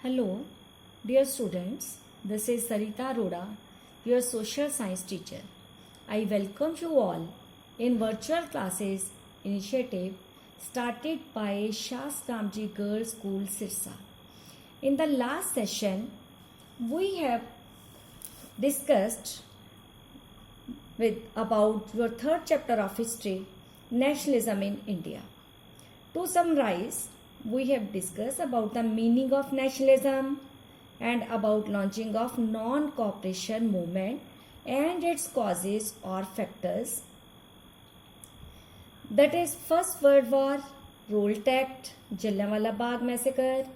Hello, dear students. This is Sarita Arora, your social science teacher. I welcome you all in virtual classes initiative started by Shas Kamji Girls School Sirsa. In the last session, we have discussed about your third chapter of history, nationalism in India. To summarize, we have discussed about the meaning of nationalism and about launching of non-cooperation movement and its causes or factors. That is First World War, Rolls Act, Jallianwala Bagh massacre,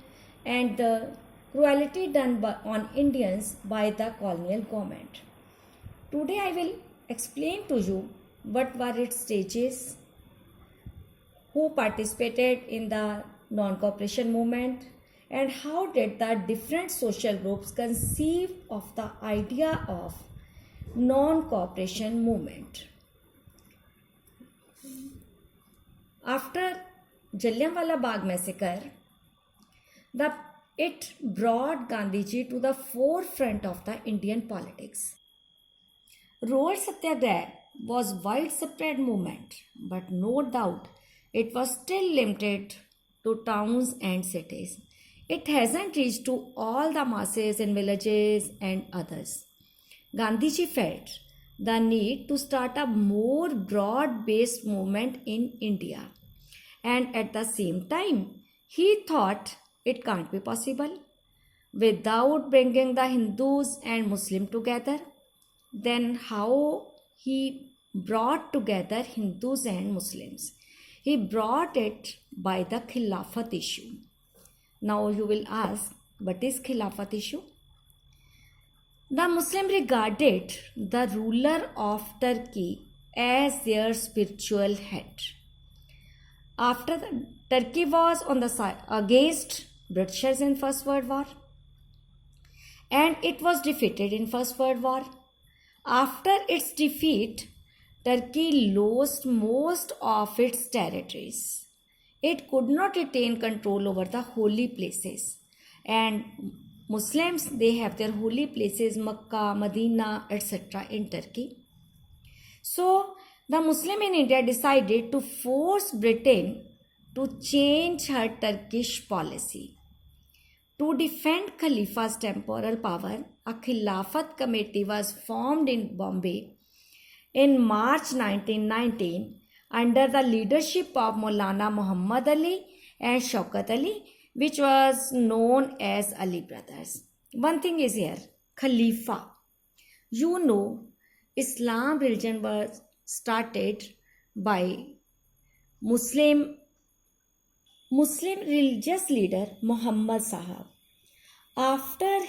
and the cruelty done on Indians by the colonial government. Today I will explain to you what were its stages, who participated in the non-cooperation movement, and how did the different social groups conceive of the idea of non-cooperation movement. After Jallianwala Bagh massacre, it brought Gandhiji to the forefront of the Indian politics. Road Satyagraha was widespread movement, but no doubt it was still limited to towns and cities. It hasn't reached to all the masses in villages and others. Gandhiji felt the need to start a more broad-based movement in India. And at the same time, he thought it can't be possible without bringing the Hindus and Muslims together. Then how he brought together Hindus and Muslims? He brought it by the Khilafat issue. Now you will ask, what is Khilafat issue? The Muslims regarded the ruler of Turkey as their spiritual head. After Turkey was on the side against Britishers in First World War, and it was defeated in First World War. After its defeat, Turkey lost most of its territories. It could not retain control over the holy places. And Muslims, they have their holy places, Makkah, Medina, etc. in Turkey. So, the Muslim in India decided to force Britain to change her Turkish policy. To defend Khalifa's temporal power, a Khilafat committee was formed in Bombay in March 1919 under the leadership of Maulana Muhammad Ali and Shaukat Ali, which was known as Ali Brothers. One thing is here, Khalifa. You know, Islam religion was started by Muslim religious leader Muhammad Sahab. After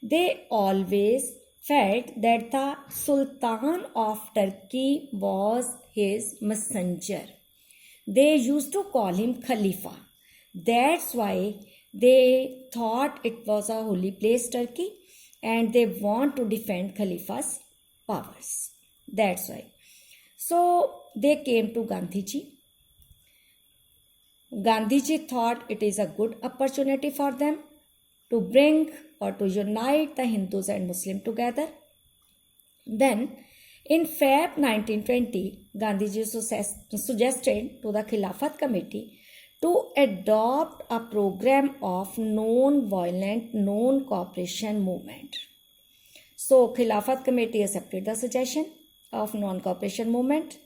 they always felt that the Sultan of Turkey was his messenger. They used to call him Khalifa. That's why they thought it was a holy place, Turkey, and they want to defend Khalifa's powers. That's why. So they came to Gandhiji. Gandhiji thought it is a good opportunity for them to bring or to unite the Hindus and Muslims together. Then, in Feb 1920, Gandhiji suggested to the Khilafat committee to adopt a program of non-violent, non-cooperation movement. So, Khilafat committee accepted the suggestion of non-cooperation movement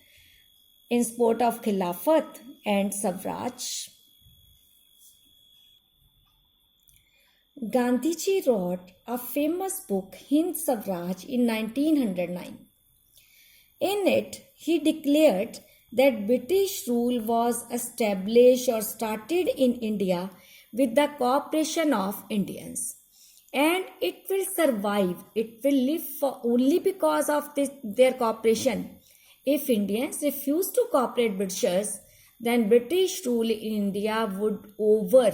in support of Khilafat and Swaraj. Gandhiji wrote a famous book, Hind Swaraj, in 1909. In it, he declared that British rule was established or started in India with the cooperation of Indians. And it will survive, it will live for only because of their cooperation. If Indians refuse to cooperate Britishers, then British rule in India would over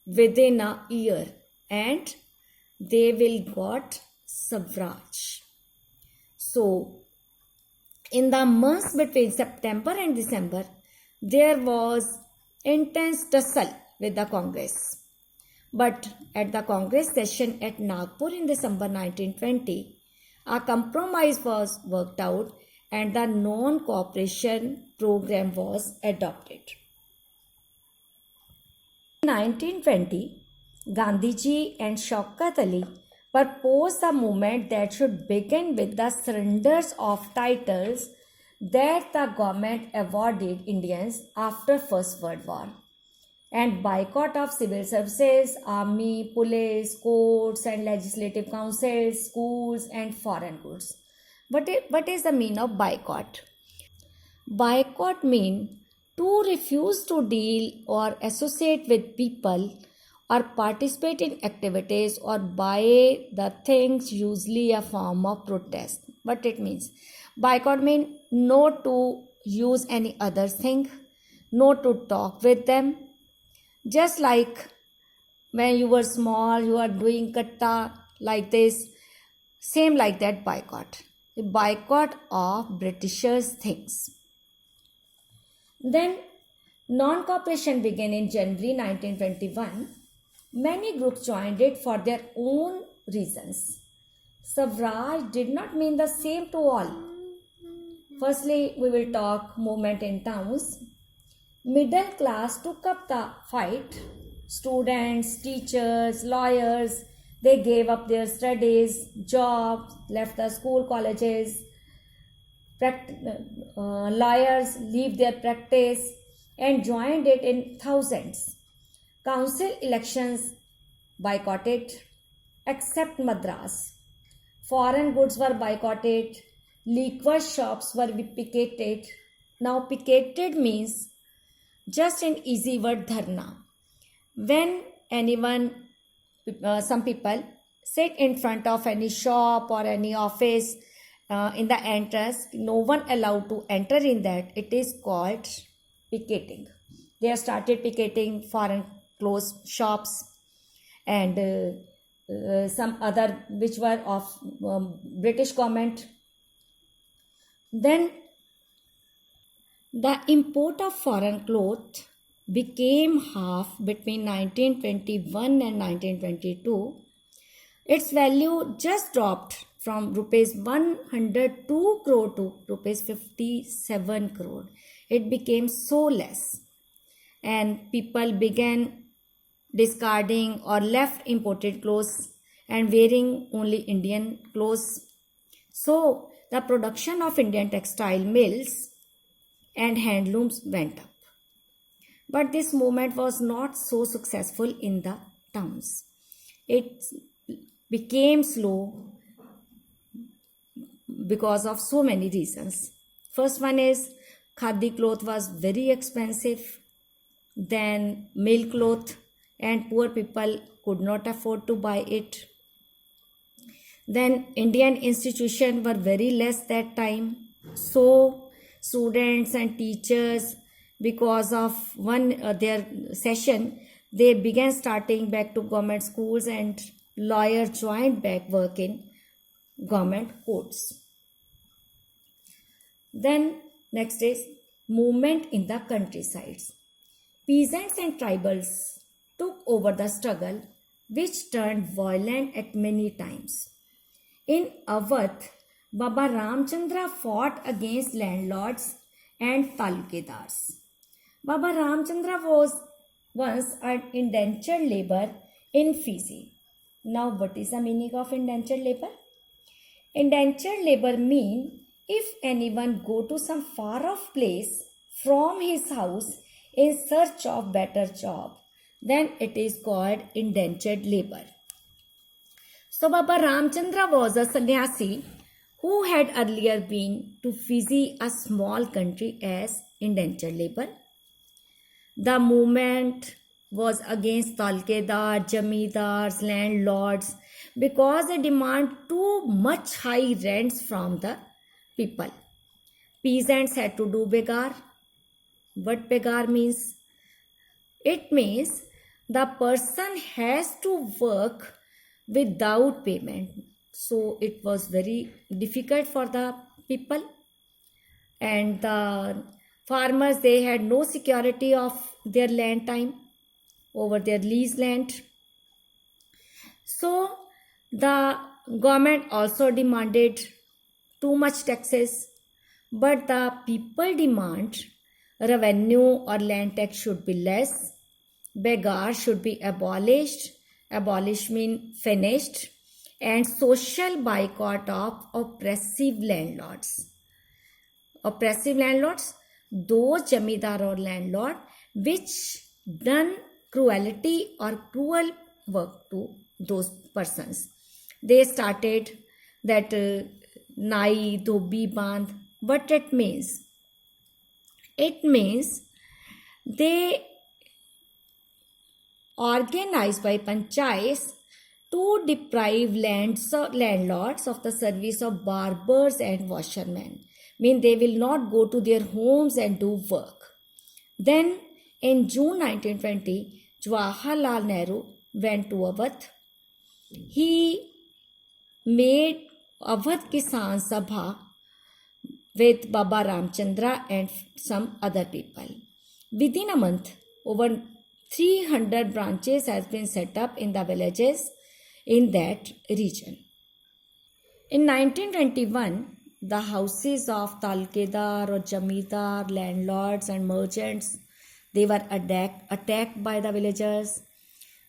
within a year. And they will got Swaraj. So, in the months between September and December, there was intense tussle with the Congress. But at the Congress session at Nagpur in December 1920, a compromise was worked out and the non-cooperation program was adopted. In 1920, Gandhiji and Shaukat Ali proposed a movement that should begin with the surrenders of titles that the government awarded Indians after First World War and boycott of civil services, army, police, courts and legislative councils, schools and foreign goods. What is the meaning of boycott? Boycott means to refuse to deal or associate with people or participate in activities or buy the things, usually a form of protest. What it means? Boycott means no to use any other thing, no to talk with them. Just like when you were small, you are doing katta like this, same like that boycott. A boycott of Britishers' things. Then non-cooperation began in January 1921. Many groups joined it for their own reasons. Swaraj did not mean the same to all. Firstly, we will talk movement in towns. Middle class took up the fight. Students, teachers, lawyers, they gave up their studies, jobs, left the school, colleges. Lawyers leave their practice and joined it in thousands. Council elections boycotted except Madras. Foreign goods were boycotted. Liquor shops were picketed. Now picketed means just an easy word dharna. When anyone, some people sit in front of any shop or any office in the entrance, no one allowed to enter in that. It is called picketing. They have started picketing foreign clothes shops and some other which were of British government. Then the import of foreign cloth became half between 1921 and 1922. Its value just dropped from rupees 102 crore to rupees 57 crore. It became so less and people began discarding or left imported clothes and wearing only Indian clothes. So the production of Indian textile mills and handlooms went up. But this movement was not so successful in the towns. It became slow because of so many reasons. First one is khadi cloth was very expensive. Then mill cloth and poor people could not afford to buy it. Then Indian institutions were very less that time. So students and teachers, because of their session, they began starting back to government schools and lawyers joined back work in government courts. Then next is movement in the countrysides. Peasants and tribals took over the struggle, which turned violent at many times. In Awadh, Baba Ramchandra fought against landlords and talukadars. Baba Ramchandra was once an indentured labor in Fiji. Now, what is the meaning of indentured labor? Indentured labor means if anyone go to some far off place from his house in search of better job, then it is called indentured labor. So Baba Ramchandra was a sannyasi who had earlier been to Fiji, a small country, as indentured labor. The movement was against talkedar, jamidars, landlords because they demand too much high rents from the people. Peasants had to do begar. What begar means? It means the person has to work without payment. So it was very difficult for the people, and the farmers, they had no security of their land time over their lease land. So the government also demanded too much taxes, but the people demand revenue or land tax should be less, begar should be abolished, abolish mean finished, and social boycott of oppressive landlords. Oppressive landlords, those jamidar or landlord which done cruelty or cruel work to those persons. They started that nai dhobi bandh. What it means? It means they organized by panchayats to deprive landlords of the service of barbers and washermen. Mean they will not go to their homes and do work. Then in June 1920, Jawaharlal Nehru went to Awadh. He made Awadh Kisan Sabha with Baba Ramchandra and some other people. Within a month, over 300 branches has been set up in the villages in that region. In 1921, the houses of talkedar or jamidar, landlords and merchants, they were attacked by the villagers.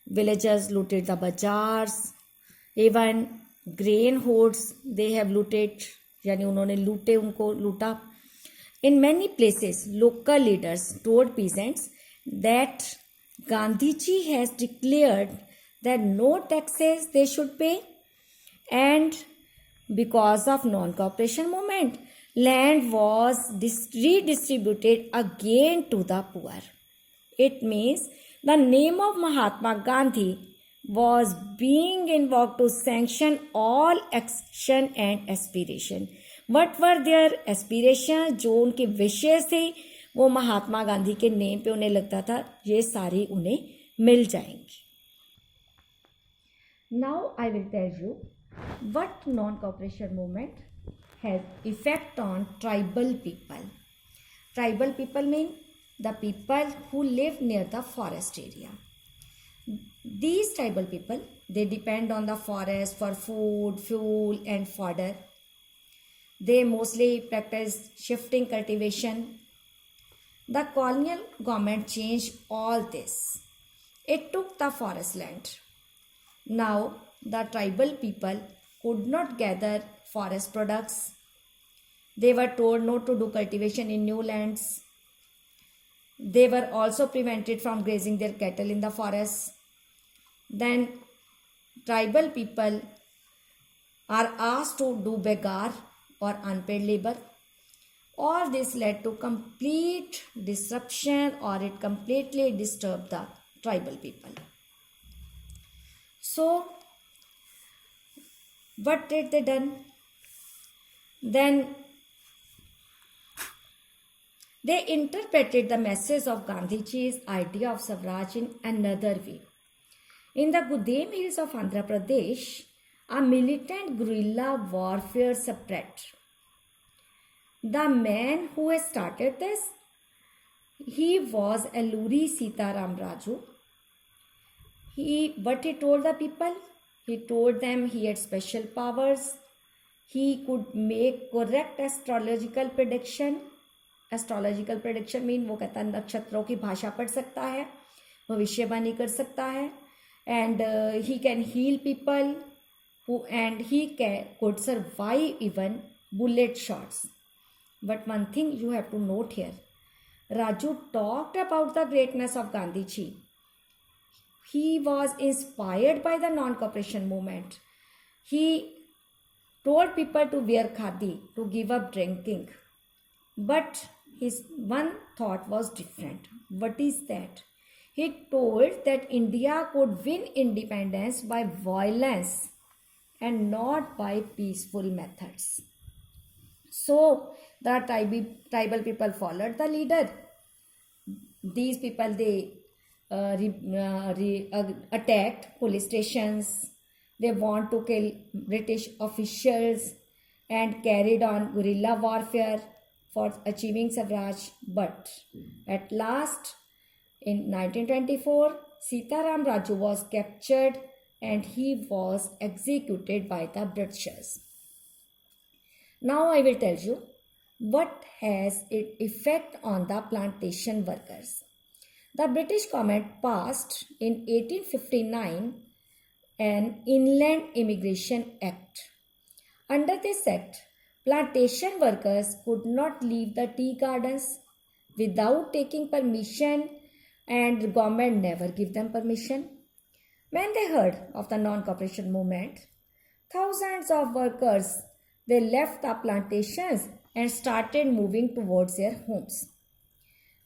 Villagers looted the bazaars. Even grain hoards they have looted, यानी उन्होंने लूटे उनको लूटा. In many places, local leaders told peasants that Gandhiji has declared that no taxes they should pay, and because of non-cooperation movement, land was redistributed again to the poor. It means the name of Mahatma Gandhi was being invoked to sanction all action and aspiration. What were their aspirations? जो उनके विशेष थे वो महात्मा गांधी के name पे उन्हें लगता था ये सारी उन्हें मिल जाएंगी. Now I will tell you what non-cooperation movement has effect on tribal people. Tribal people mean the people who live near the forest area. These tribal people, they depend on the forest for food, fuel and fodder. They mostly practice shifting cultivation. The colonial government changed all this. It took the forest land. Now the tribal people could not gather forest products. They were told not to do cultivation in new lands. They were also prevented from grazing their cattle in the forest. Then tribal people are asked to do begar or unpaid labor. All this led to complete disruption, or it completely disturbed the tribal people. So what did they done? Then they interpreted the message of Gandhiji's idea of Swaraj in another way. In the Gudem hills of Andhra Pradesh, a militant guerrilla warfare spread. The man who has started this, he was Alluri Sitaram Raju. What he told the people? He told them he had special powers. He could make correct astrological prediction. Astrological prediction mean वो कहता है नक्षत्रों की भाषा पढ़ सकता है, भविष्यवाणी कर सकता है, and he can heal people and he could survive even bullet shots. But one thing you have to note here, Raju talked about the greatness of Gandhiji. He was inspired by the non-cooperation movement. He told people to wear khadi, to give up drinking. But his one thought was different. What is that? He told that India could win independence by violence and not by peaceful methods. So the tribal people followed the leader. These people, they attacked police stations. They want to kill British officials and carried on guerrilla warfare for achieving Swaraj. But at last, in 1924, Sitaram Raju was captured and he was executed by the Britishers. Now I will tell you what has its effect on the plantation workers. The British government passed in 1859 an Inland Immigration Act. Under this act, plantation workers could not leave the tea gardens without taking permission, and the government never gave them permission. When they heard of the non-cooperation movement, thousands of workers they left the plantations and started moving towards their homes.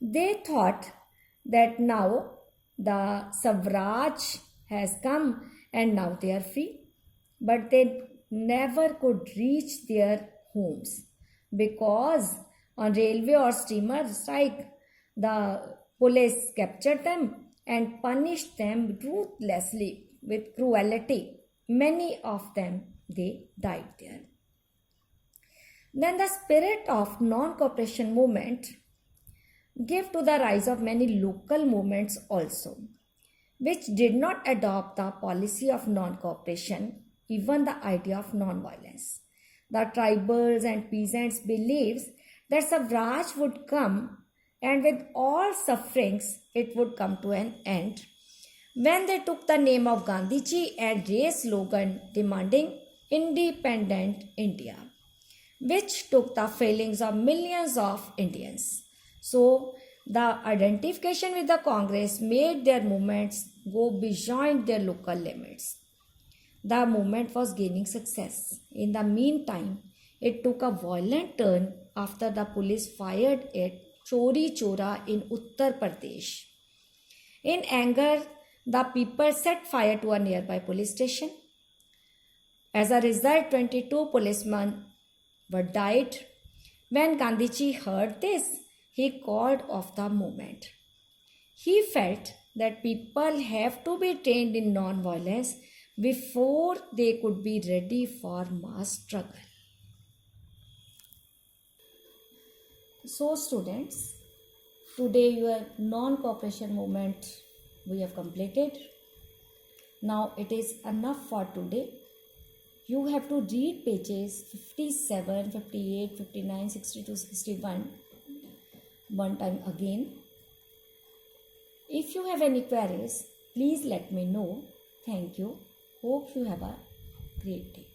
They thought that now the Swaraj has come and now they are free. But they never could reach their homes because on railway or steamer strike, the police captured them and punished them ruthlessly with cruelty. Many of them they died there. Then the spirit of non-cooperation movement gave to the rise of many local movements also, which did not adopt the policy of non-cooperation, even the idea of non-violence. The tribals and peasants believed that Swaraj would come and with all sufferings it would come to an end. When they took the name of Gandhiji and raised slogan demanding independent India, which took the feelings of millions of Indians. So, the identification with the Congress made their movements go beyond their local limits. The movement was gaining success. In the meantime, it took a violent turn after the police fired at Chori Chora in Uttar Pradesh. In anger, the people set fire to a nearby police station. As a result, 22 policemen were died. When Gandhiji heard this, he called off the movement. He felt that people have to be trained in non-violence before they could be ready for mass struggle. So students, today your non-cooperation movement we have completed. Now it is enough for today. You have to read pages 57, 58, 59, 62, 61 one time again. If you have any queries, please let me know. Thank you. Hope you have a great day.